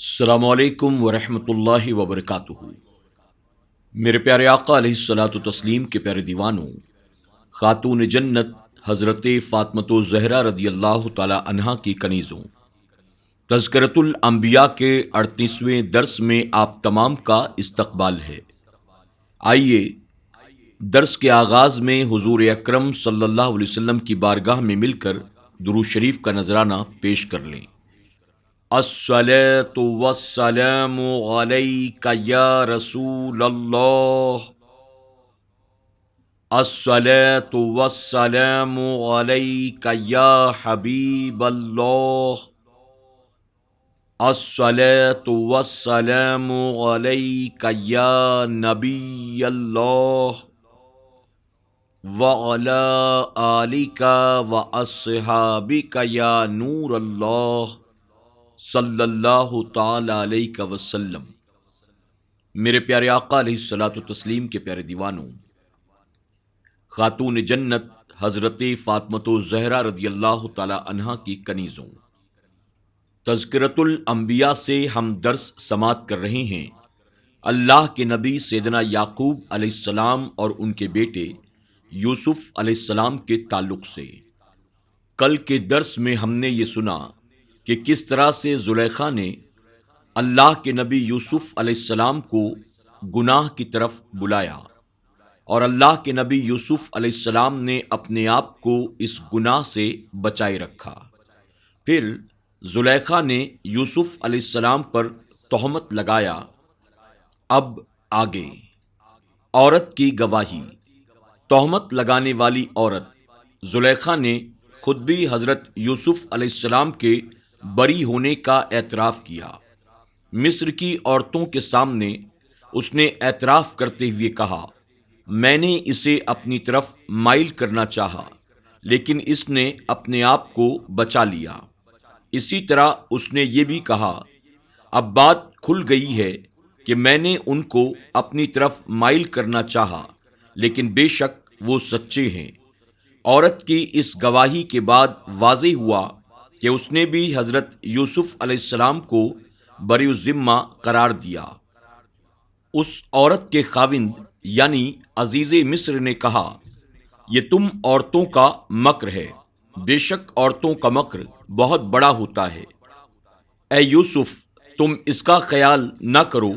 السلام علیکم ورحمۃ اللہ وبرکاتہ۔ میرے پیارے آقا علیہ الصلاۃ والتسلیم کے پیارے دیوانوں، خاتون جنت حضرت فاطمۃ الزہرا رضی اللہ تعالی عنہا کی کنیزوں، تذکرۃ الانبیاء کے 38ویں درس میں آپ تمام کا استقبال ہے۔ آئیے درس کے آغاز میں حضور اکرم صلی اللہ علیہ وسلم کی بارگاہ میں مل کر درود شریف کا نذرانہ پیش کر لیں۔ الصلاۃ والسلام علیک یا رسول اللہ، الصلاۃ والسلام علیک یا حبیب اللہ، الصلاۃ والسلام علیک یا نبی اللہ، وعلی آلک واصحابک یا نور اللہ صلی اللہ تعالی علیہ وسلم۔ میرے پیارے آقا علیہ الصلاۃ والتسلیم کے پیارے دیوانوں، خاتون جنت حضرت فاطمۃ الزہرا رضی اللہ تعالی عنہا کی کنیزوں، تذکرۃ الانبیاء سے ہم درس سماعت کر رہے ہیں اللہ کے نبی سیدنا یعقوب علیہ السلام اور ان کے بیٹے یوسف علیہ السلام کے تعلق سے۔ کل کے درس میں ہم نے یہ سنا کہ کس طرح سے زلیخا نے اللہ کے نبی یوسف علیہ السلام کو گناہ کی طرف بلایا، اور اللہ کے نبی یوسف علیہ السلام نے اپنے آپ کو اس گناہ سے بچائے رکھا۔ پھر زلیخا نے یوسف علیہ السلام پر تہمت لگایا۔ اب آگے عورت کی گواہی۔ تہمت لگانے والی عورت زلیخا نے خود بھی حضرت یوسف علیہ السلام کے بری ہونے کا اعتراف کیا۔ مصر کی عورتوں کے سامنے اس نے اعتراف کرتے ہوئے کہا، میں نے اسے اپنی طرف مائل کرنا چاہا لیکن اس نے اپنے آپ کو بچا لیا۔ اسی طرح اس نے یہ بھی کہا، اب بات کھل گئی ہے کہ میں نے ان کو اپنی طرف مائل کرنا چاہا لیکن بے شک وہ سچے ہیں۔ عورت کی اس گواہی کے بعد واضح ہوا کہ اس نے بھی حضرت یوسف علیہ السلام کو بری الذمہ قرار دیا۔ اس عورت کے خاوند یعنی عزیز مصر نے کہا، یہ تم عورتوں کا مکر ہے، بے شک عورتوں کا مکر بہت بڑا ہوتا ہے۔ اے یوسف، تم اس کا خیال نہ کرو،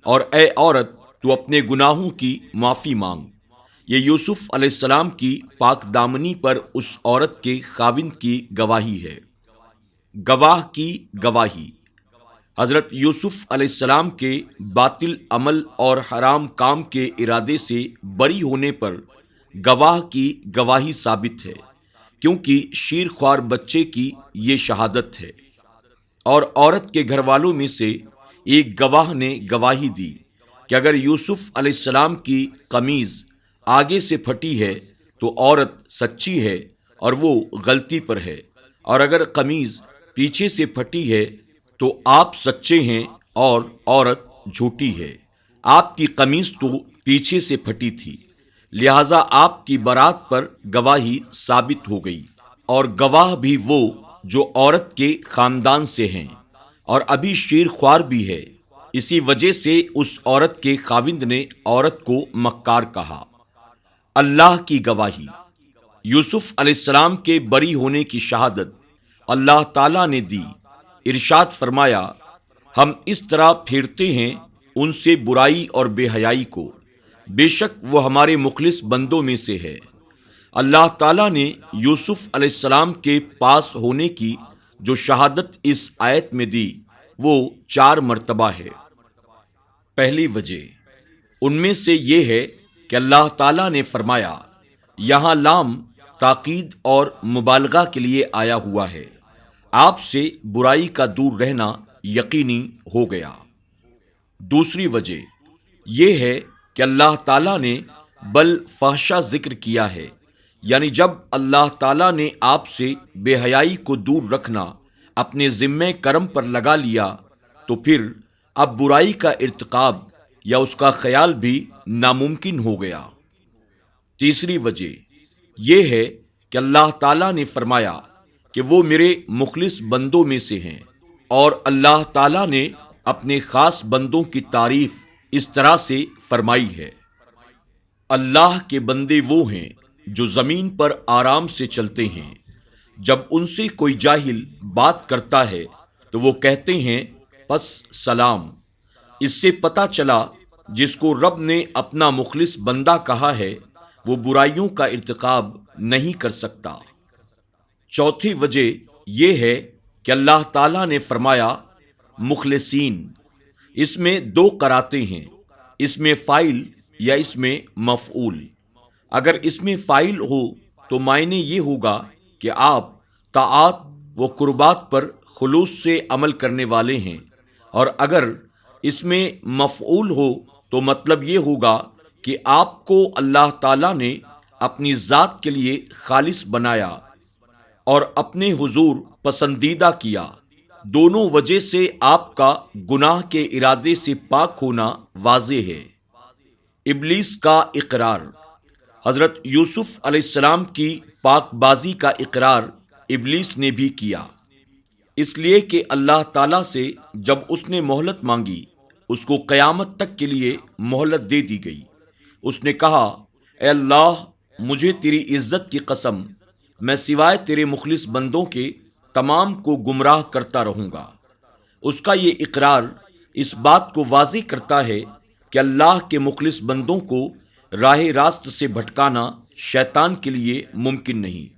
اور اے عورت، تو اپنے گناہوں کی معافی مانگ۔ یہ یوسف علیہ السلام کی پاک دامنی پر اس عورت کے خاوند کی گواہی ہے۔ گواہ کی گواہی۔ حضرت یوسف علیہ السلام کے باطل عمل اور حرام کام کے ارادے سے بری ہونے پر گواہ کی گواہی ثابت ہے، کیونکہ شیر خوار بچے کی یہ شہادت ہے۔ اور عورت کے گھر والوں میں سے ایک گواہ نے گواہی دی کہ اگر یوسف علیہ السلام کی قمیض آگے سے پھٹی ہے تو عورت سچی ہے اور وہ غلطی پر ہے، اور اگر قمیض پیچھے سے پھٹی ہے تو آپ سچے ہیں اور عورت جھوٹی ہے۔ آپ کی قمیض تو پیچھے سے پھٹی تھی، لہذا آپ کی برات پر گواہی ثابت ہو گئی، اور گواہ بھی وہ جو عورت کے خاندان سے ہیں اور ابھی شیر خوار بھی ہے۔ اسی وجہ سے اس عورت کے خاوند نے عورت کو مکار کہا۔ اللہ کی گواہی۔ یوسف علیہ السلام کے بری ہونے کی شہادت اللہ تعالیٰ نے دی۔ ارشاد فرمایا، ہم اس طرح پھیرتے ہیں ان سے برائی اور بے حیائی کو، بے شک وہ ہمارے مخلص بندوں میں سے ہے۔ اللہ تعالیٰ نے یوسف علیہ السلام کے پاس ہونے کی جو شہادت اس آیت میں دی وہ 4 مرتبہ ہے۔ پہلی وجہ ان میں سے یہ ہے کہ اللہ تعالیٰ نے فرمایا، یہاں لام تاکید اور مبالغہ کے لیے آیا ہوا ہے، آپ سے برائی کا دور رہنا یقینی ہو گیا۔ دوسری وجہ یہ ہے کہ اللہ تعالیٰ نے بل فحشہ ذکر کیا ہے، یعنی جب اللہ تعالیٰ نے آپ سے بے حیائی کو دور رکھنا اپنے ذمہ کرم پر لگا لیا تو پھر اب برائی کا ارتکاب یا اس کا خیال بھی ناممکن ہو گیا۔ تیسری وجہ یہ ہے کہ اللہ تعالیٰ نے فرمایا کہ وہ میرے مخلص بندوں میں سے ہیں، اور اللہ تعالیٰ نے اپنے خاص بندوں کی تعریف اس طرح سے فرمائی ہے: اللہ کے بندے وہ ہیں جو زمین پر آرام سے چلتے ہیں، جب ان سے کوئی جاہل بات کرتا ہے تو وہ کہتے ہیں پس سلام۔ اس سے پتہ چلا جس کو رب نے اپنا مخلص بندہ کہا ہے وہ برائیوں کا ارتکاب نہیں کر سکتا۔ چوتھی وجہ یہ ہے کہ اللہ تعالیٰ نے فرمایا مخلصین۔ اس میں دو قراتیں ہیں، اس میں فاعل یا اس میں مفعول۔ اگر اس میں فاعل ہو تو معنی یہ ہوگا کہ آپ طاعات و قربات پر خلوص سے عمل کرنے والے ہیں، اور اگر اس میں مفعول ہو تو مطلب یہ ہوگا کہ آپ کو اللہ تعالیٰ نے اپنی ذات کے لیے خالص بنایا اور اپنے حضور پسندیدہ کیا۔ دونوں وجہ سے آپ کا گناہ کے ارادے سے پاک ہونا واضح ہے۔ ابلیس کا اقرار۔ حضرت یوسف علیہ السلام کی پاک بازی کا اقرار ابلیس نے بھی کیا، اس لیے کہ اللہ تعالیٰ سے جب اس نے مہلت مانگی اس کو قیامت تک کے لیے مہلت دے دی گئی۔ اس نے کہا اے اللہ، مجھے تیری عزت کی قسم، میں سوائے تیرے مخلص بندوں کے تمام کو گمراہ کرتا رہوں گا۔ اس کا یہ اقرار اس بات کو واضح کرتا ہے کہ اللہ کے مخلص بندوں کو راہ راست سے بھٹکانا شیطان کے لیے ممکن نہیں،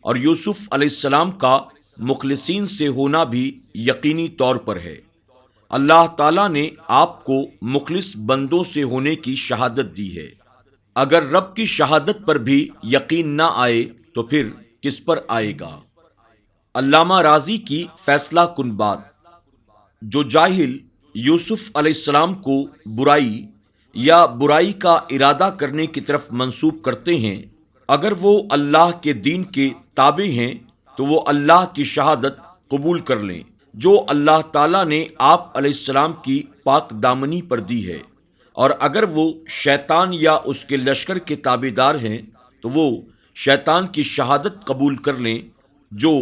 اور یوسف علیہ السلام کا مخلصین سے ہونا بھی یقینی طور پر ہے۔ اللہ تعالیٰ نے آپ کو مخلص بندوں سے ہونے کی شہادت دی ہے۔ اگر رب کی شہادت پر بھی یقین نہ آئے تو پھر کس پر آئے گا؟ علامہ رازی کی فیصلہ کن بات: جو جاہل یوسف علیہ السلام کو برائی یا برائی کا ارادہ کرنے کی طرف منسوب کرتے ہیں، اگر وہ اللہ کے دین کے تابع ہیں تو وہ اللہ کی شہادت قبول کر لیں جو اللہ تعالیٰ نے آپ علیہ السلام کی پاک دامنی پر دی ہے، اور اگر وہ شیطان یا اس کے لشکر کے تابع دار ہیں تو وہ شیطان کی شہادت قبول کر لیں جو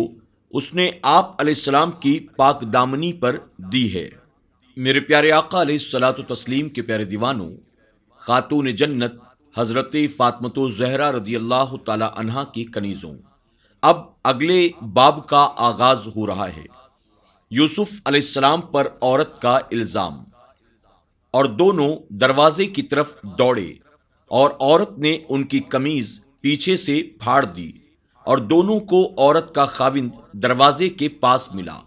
اس نے آپ علیہ السلام کی پاک دامنی پر دی ہے۔ میرے پیارے آقا علیہ الصلاۃ والتسلیم کے پیارے دیوانوں، خاتون جنت حضرت فاطمۃ الزہرا رضی اللہ تعالی عنہا کی کنیزوں، اب اگلے باب کا آغاز ہو رہا ہے۔ یوسف علیہ السلام پر عورت کا الزام، اور دونوں دروازے کی طرف دوڑے اور عورت نے ان کی قمیض پیچھے سے پھاڑ دی، اور دونوں کو عورت کا خاوند دروازے کے پاس ملا۔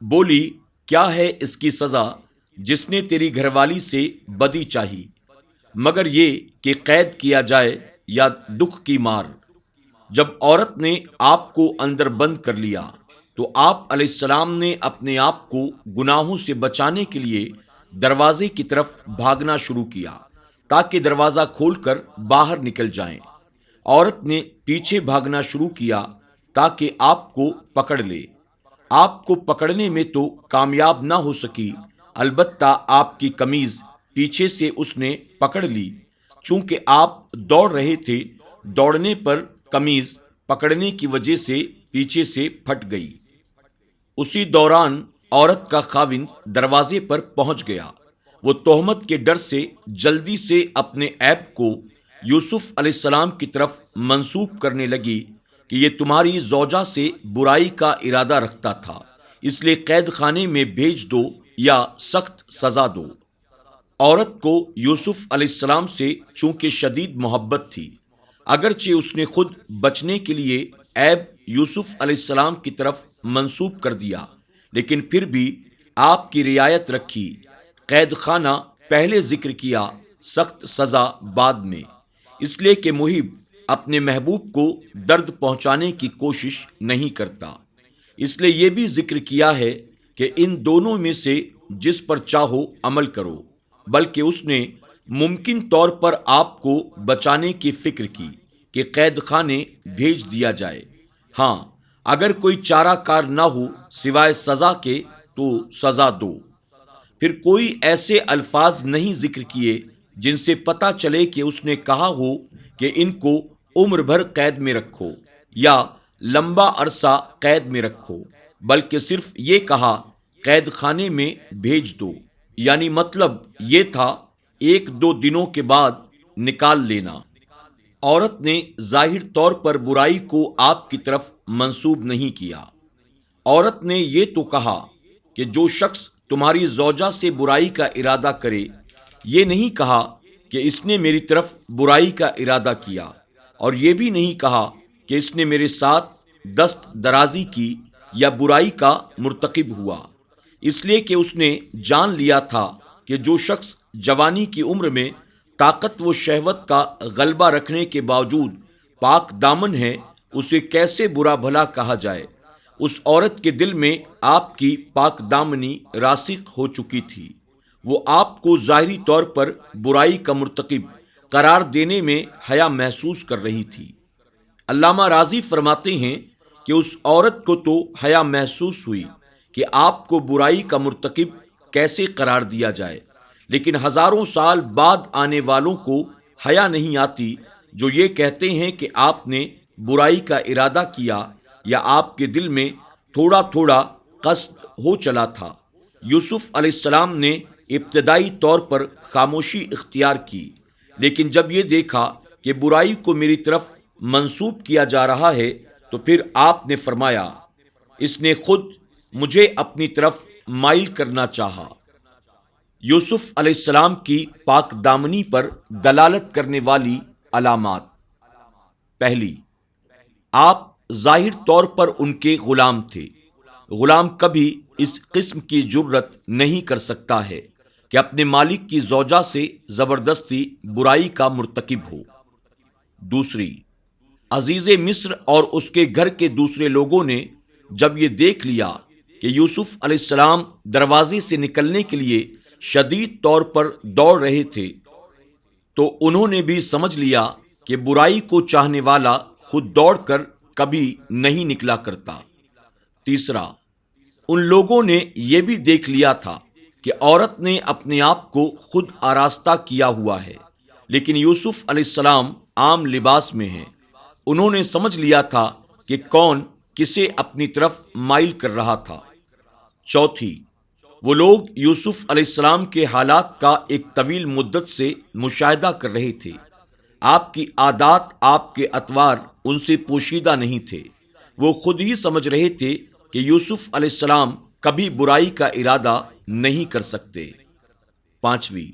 بولی کیا ہے اس کی سزا جس نے تیری گھر والی سے بدی چاہی، مگر یہ کہ قید کیا جائے یا دکھ کی مار۔ جب عورت نے آپ کو اندر بند کر لیا تو آپ علیہ السلام نے اپنے آپ کو گناہوں سے بچانے کے لیے دروازے کی طرف بھاگنا شروع کیا تاکہ دروازہ کھول کر باہر نکل جائیں۔ عورت نے پیچھے بھاگنا شروع کیا تاکہ آپ کو پکڑ لے۔ آپ کو پکڑنے میں تو کامیاب نہ ہو سکی، البتہ آپ کی قمیض پیچھے سے اس نے پکڑ لی۔ چونکہ آپ دوڑ رہے تھے، دوڑنے پر قمیض پکڑنے کی وجہ سے پیچھے سے پھٹ گئی۔ اسی دوران عورت کا خاوند دروازے پر پہنچ گیا۔ وہ تہمت کے ڈر سے جلدی سے اپنے عیب کو یوسف علیہ السلام کی طرف منسوب کرنے لگی کہ یہ تمہاری زوجہ سے برائی کا ارادہ رکھتا تھا، اس لیے قید خانے میں بھیج دو یا سخت سزا دو۔ عورت کو یوسف علیہ السلام سے چونکہ شدید محبت تھی، اگرچہ اس نے خود بچنے کے لیے عیب یوسف علیہ السلام کی طرف منسوب کر دیا، لیکن پھر بھی آپ کی رعایت رکھی۔ قید خانہ پہلے ذکر کیا، سخت سزا بعد میں، اس لیے کہ محب اپنے محبوب کو درد پہنچانے کی کوشش نہیں کرتا۔ اس لیے یہ بھی ذکر کیا ہے کہ ان دونوں میں سے جس پر چاہو عمل کرو، بلکہ اس نے ممکن طور پر آپ کو بچانے کی فکر کی کہ قید خانے بھیج دیا جائے۔ ہاں، اگر کوئی چارہ کار نہ ہو سوائے سزا کے تو سزا دو۔ پھر کوئی ایسے الفاظ نہیں ذکر کیے جن سے پتہ چلے کہ اس نے کہا ہو کہ ان کو عمر بھر قید میں رکھو یا لمبا عرصہ قید میں رکھو، بلکہ صرف یہ کہا قید خانے میں بھیج دو، یعنی مطلب یہ تھا 1-2 دنوں کے بعد نکال لینا۔ عورت نے ظاہر طور پر برائی کو آپ کی طرف منسوب نہیں کیا۔ عورت نے یہ تو کہا کہ جو شخص تمہاری زوجہ سے برائی کا ارادہ کرے، یہ نہیں کہا کہ اس نے میری طرف برائی کا ارادہ کیا، اور یہ بھی نہیں کہا کہ اس نے میرے ساتھ دست درازی کی یا برائی کا مرتکب ہوا، اس لیے کہ اس نے جان لیا تھا کہ جو شخص جوانی کی عمر میں طاقت و شہوت کا غلبہ رکھنے کے باوجود پاک دامن ہے، اسے کیسے برا بھلا کہا جائے۔ اس عورت کے دل میں آپ کی پاک دامنی راسخ ہو چکی تھی، وہ آپ کو ظاہری طور پر برائی کا مرتکب قرار دینے میں حیا محسوس کر رہی تھی۔ علامہ راضی فرماتے ہیں کہ اس عورت کو تو حیا محسوس ہوئی کہ آپ کو برائی کا مرتکب کیسے قرار دیا جائے، لیکن ہزاروں سال بعد آنے والوں کو حیا نہیں آتی جو یہ کہتے ہیں کہ آپ نے برائی کا ارادہ کیا یا آپ کے دل میں تھوڑا تھوڑا قصد ہو چلا تھا۔ یوسف علیہ السلام نے ابتدائی طور پر خاموشی اختیار کی، لیکن جب یہ دیکھا کہ برائی کو میری طرف منسوب کیا جا رہا ہے تو پھر آپ نے فرمایا، اس نے خود مجھے اپنی طرف مائل کرنا چاہا۔ یوسف علیہ السلام کی پاک دامنی پر دلالت کرنے والی علامات۔ پہلی، آپ ظاہر طور پر ان کے غلام تھے۔ غلام کبھی اس قسم کی جرت نہیں کر سکتا ہے کہ اپنے مالک کی زوجہ سے زبردستی برائی کا مرتکب ہو۔ دوسری، عزیز مصر اور اس کے گھر کے دوسرے لوگوں نے جب یہ دیکھ لیا کہ یوسف علیہ السلام دروازے سے نکلنے کے لیے شدید طور پر دوڑ رہے تھے تو انہوں نے بھی سمجھ لیا کہ برائی کو چاہنے والا خود دوڑ کر کبھی نہیں نکلا کرتا۔ تیسرا، ان لوگوں نے یہ بھی دیکھ لیا تھا کہ عورت نے اپنے آپ کو خود آراستہ کیا ہوا ہے، لیکن یوسف علیہ السلام عام لباس میں ہیں۔ انہوں نے سمجھ لیا تھا کہ کون کسے اپنی طرف مائل کر رہا تھا۔ چوتھی، وہ لوگ یوسف علیہ السلام کے حالات کا ایک طویل مدت سے مشاہدہ کر رہے تھے۔ آپ کی عادات، آپ کے اطوار ان سے پوشیدہ نہیں تھے۔ وہ خود ہی سمجھ رہے تھے کہ یوسف علیہ السلام کبھی برائی کا ارادہ نہیں کر سکتے۔ پانچویں،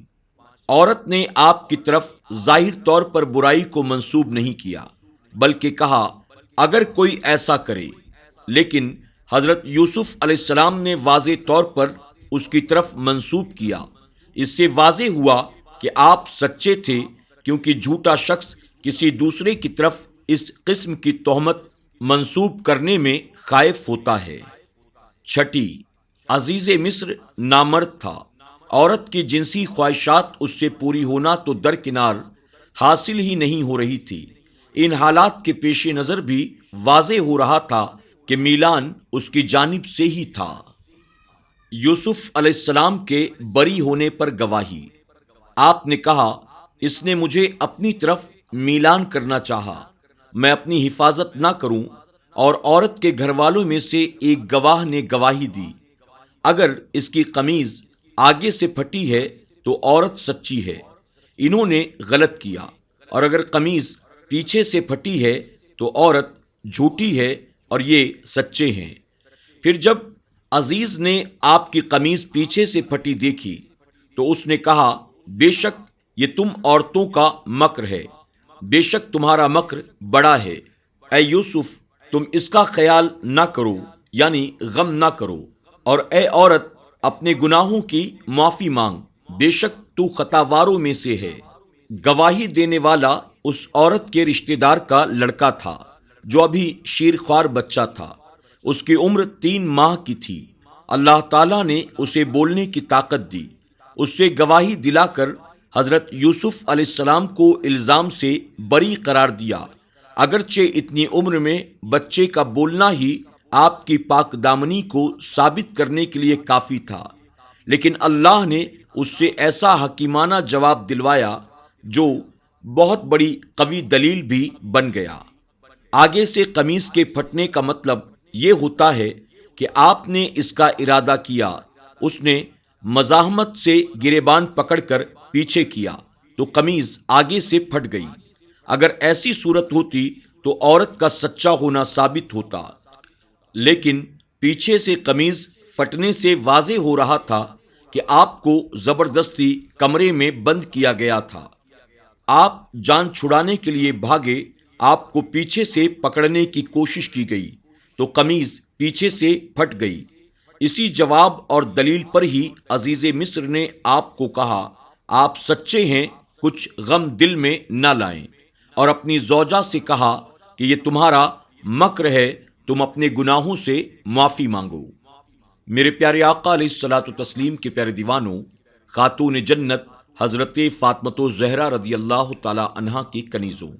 عورت نے آپ کی طرف ظاہر طور پر برائی کو منسوب نہیں کیا، بلکہ کہا اگر کوئی ایسا کرے، لیکن حضرت یوسف علیہ السلام نے واضح طور پر اس کی طرف منسوب کیا۔ اس سے واضح ہوا کہ آپ سچے تھے، کیونکہ جھوٹا شخص کسی دوسرے کی طرف اس قسم کی تہمت منسوب کرنے میں خائف ہوتا ہے۔ چھٹی، عزیز مصر نامرد تھا۔ عورت کی جنسی خواہشات اس سے پوری ہونا تو درکنار، حاصل ہی نہیں ہو رہی تھی۔ ان حالات کے پیش نظر بھی واضح ہو رہا تھا کہ میلان اس کی جانب سے ہی تھا۔ یوسف علیہ السلام کے بری ہونے پر گواہی۔ آپ نے کہا، اس نے مجھے اپنی طرف میلان کرنا چاہا، میں اپنی حفاظت نہ کروں، اور عورت کے گھر والوں میں سے ایک گواہ نے گواہی دی، اگر اس کی قمیض آگے سے پھٹی ہے تو عورت سچی ہے، انہوں نے غلط کیا، اور اگر قمیض پیچھے سے پھٹی ہے تو عورت جھوٹی ہے اور یہ سچے ہیں۔ پھر جب عزیز نے آپ کی قمیض پیچھے سے پھٹی دیکھی تو اس نے کہا، بے شک یہ تم عورتوں کا مکر ہے، بے شک تمہارا مکر بڑا ہے۔ اے یوسف، تم اس کا خیال نہ کرو، یعنی غم نہ کرو، اور اے عورت اپنے گناہوں کی معافی مانگ، بے شک تو خطاواروں میں سے ہے۔ گواہی دینے والا اس عورت کے رشتہ دار کا لڑکا تھا جو ابھی شیرخوار بچہ تھا۔ اس کی عمر 3 ماہ کی تھی۔ اللہ تعالیٰ نے اسے بولنے کی طاقت دی۔ اس سے گواہی دلا کر حضرت یوسف علیہ السلام کو الزام سے بری قرار دیا، اگرچہ اتنی عمر میں بچے کا بولنا ہی آپ کی پاک دامنی کو ثابت کرنے کے لیے کافی تھا، لیکن اللہ نے اس سے ایسا حکیمانہ جواب دلوایا جو بہت بڑی قوی دلیل بھی بن گیا۔ آگے سے قمیص کے پھٹنے کا مطلب یہ ہوتا ہے کہ آپ نے اس کا ارادہ کیا، اس نے مزاحمت سے گریبان پکڑ کر پیچھے کیا تو قمیض آگے سے پھٹ گئی۔ اگر ایسی صورت ہوتی تو عورت کا سچا ہونا ثابت ہوتا، لیکن پیچھے سے قمیض پھٹنے سے واضح ہو رہا تھا کہ آپ کو زبردستی کمرے میں بند کیا گیا تھا۔ آپ جان چھڑانے کے لیے بھاگے، آپ کو پیچھے سے پکڑنے کی کوشش کی گئی تو قمیض پیچھے سے پھٹ گئی۔ اسی جواب اور دلیل پر ہی عزیز مصر نے آپ کو کہا، آپ سچے ہیں، کچھ غم دل میں نہ لائیں، اور اپنی زوجہ سے کہا کہ یہ تمہارا مکر ہے، تم اپنے گناہوں سے معافی مانگو۔ میرے پیارے آقا علیہ الصلوۃ والتسلیم کے پیارے دیوانوں، خاتون جنت حضرت فاطمہ زہرا رضی اللہ تعالی عنہا کی کنیزوں،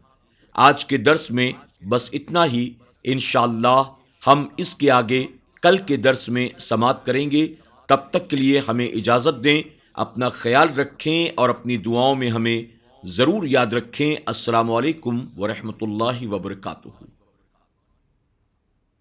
آج کے درس میں بس اتنا ہی۔ انشاءاللہ ہم اس کے آگے کل کے درس میں سماعت کریں گے۔ تب تک کے لیے ہمیں اجازت دیں، اپنا خیال رکھیں اور اپنی دعاؤں میں ہمیں ضرور یاد رکھیں۔ السلام علیکم ورحمۃ اللہ وبرکاتہ۔